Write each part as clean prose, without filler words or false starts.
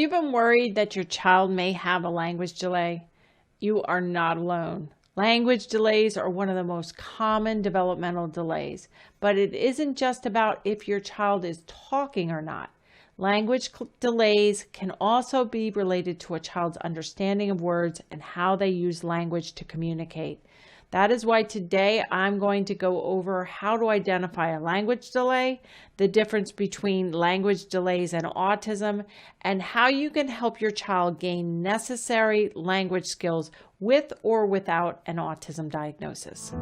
you been worried that your child may have a language delay? You are not alone. Language delays are one of the most common developmental delays, but it isn't just about if your child is talking or not. Language delays can also be related to a child's understanding of words and how they use language to communicate. That is why today I'm going to go over how to identify a language delay, the difference between language delays and autism, and how you can help your child gain necessary language skills with or without an autism diagnosis.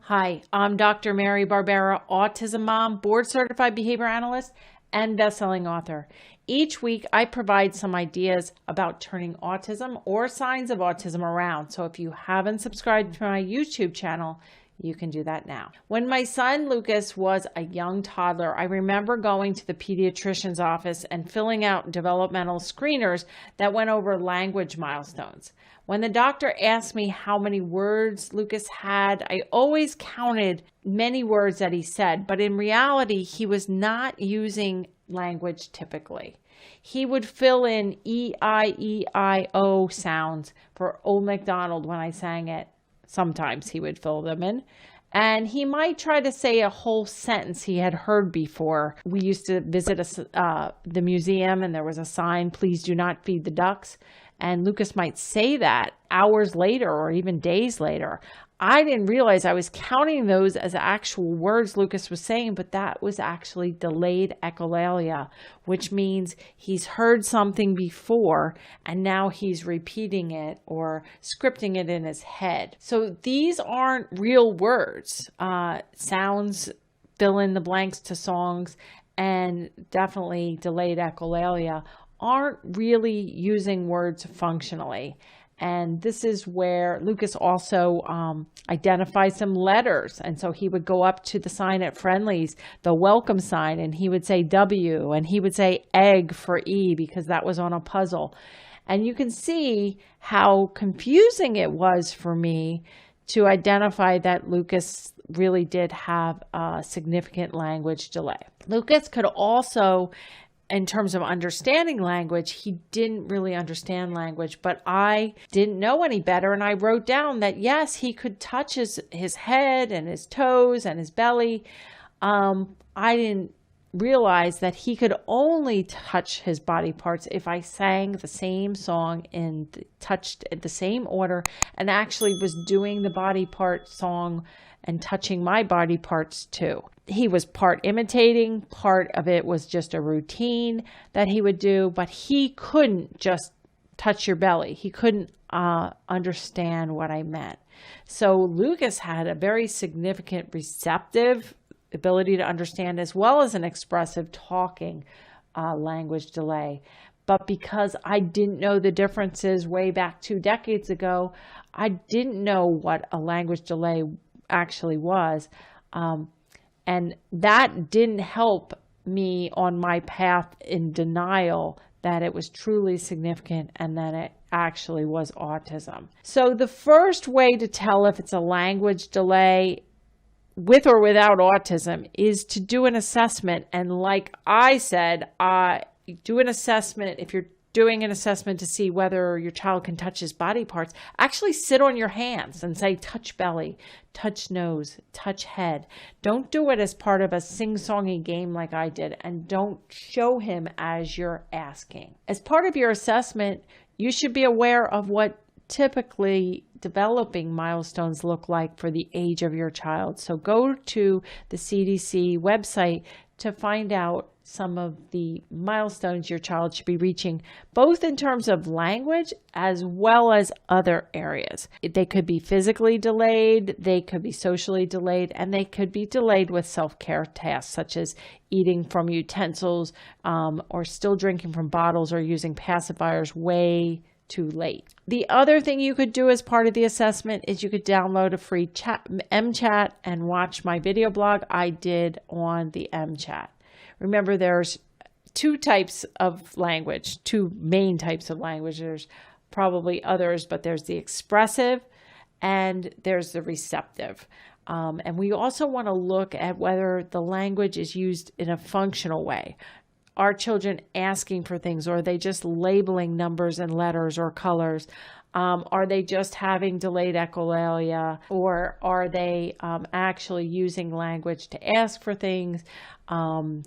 Hi, I'm Dr. Mary Barbera, autism mom, board-certified behavior analyst, and best-selling author. Each week, I provide some ideas about turning autism or signs of autism around. So if you haven't subscribed to my YouTube channel, you can do that now. When my son Lucas was a young toddler, I remember going to the pediatrician's office and filling out developmental screeners that went over language milestones. When the doctor asked me how many words Lucas had, I always counted many words that he said, but in reality, he was not using language typically. He would fill in E-I-E-I-O sounds for Old MacDonald when I sang it. Sometimes he would fill them in. And he might try to say a whole sentence he had heard before. We used to visit the museum and there was a sign, "Please do not feed the ducks." And Lucas might say that hours later or even days later. I didn't realize I was counting those as actual words Lucas was saying, but that was actually delayed echolalia, which means he's heard something before and now he's repeating it or scripting it in his head. So these aren't real words. Sounds fill in the blanks to songs, and definitely delayed echolalia aren't really using words functionally. And this is where Lucas also identifies some letters. And so he would go up to the sign at Friendly's, the welcome sign, and he would say W, and he would say egg for E because that was on a puzzle. And you can see how confusing it was for me to identify that Lucas really did have a significant language delay. Lucas could also, in terms of understanding language, he didn't really understand language, but I didn't know any better. And I wrote down that, yes, he could touch his head and his toes and his belly. I didn't realize that he could only touch his body parts if I sang the same song and touched the same order and actually was doing the body part song and touching my body parts too. He was part imitating, part of it was just a routine that he would do, but he couldn't just touch your belly. He couldn't understand what I meant. So Lucas had a very significant receptive ability to understand as well as an expressive talking language delay. But because I didn't know the differences way back 2 decades ago, I didn't know what a language delay actually was. And that didn't help me on my path in denial that it was truly significant and that it actually was autism. So the first way to tell if it's a language delay with or without autism is to do an assessment. And like I said, do an assessment. If you're doing an assessment to see whether your child can touch his body parts, actually sit on your hands and say, touch belly, touch nose, touch head. Don't do it as part of a sing-songy game like I did, and don't show him as you're asking. As part of your assessment, you should be aware of what typically developing milestones look like for the age of your child. So go to the CDC website to find out some of the milestones your child should be reaching, both in terms of language as well as other areas. They could be physically delayed, they could be socially delayed, and they could be delayed with self-care tasks such as eating from utensils or still drinking from bottles or using pacifiers way too late. The other thing you could do as part of the assessment is you could download a free MChat and watch my video blog I did on the MChat. Remember, there's 2 types of language, 2 main types of language. There's probably others, but there's the expressive and there's the receptive. And we also want to look at whether the language is used in a functional way. Are children asking for things, or are they just labeling numbers and letters or colors? Are they just having delayed echolalia, or are they actually using language to ask for things, to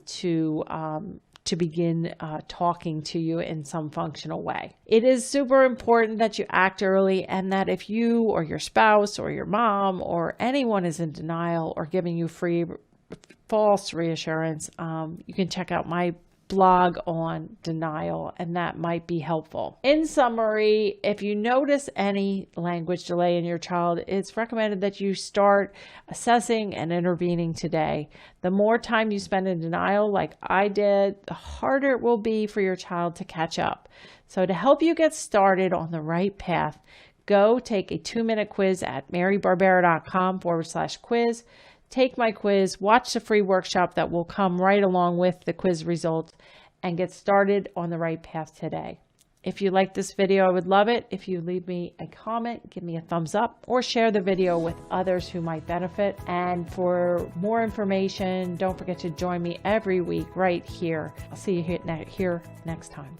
begin talking to you in some functional way? It is super important that you act early, and that if you or your spouse or your mom or anyone is in denial or giving you false reassurance, you can check out my blog on denial, and that might be helpful. In summary, if you notice any language delay in your child, it's recommended that you start assessing and intervening today. The more time you spend in denial, like I did, the harder it will be for your child to catch up. So to help you get started on the right path, go take a 2-minute quiz at marybarbera.com/quiz. Take my quiz, watch the free workshop that will come right along with the quiz results, and get started on the right path today. If you like this video, I would love it if you leave me a comment, give me a thumbs up, or share the video with others who might benefit. And for more information, don't forget to join me every week right here. I'll see you here next time.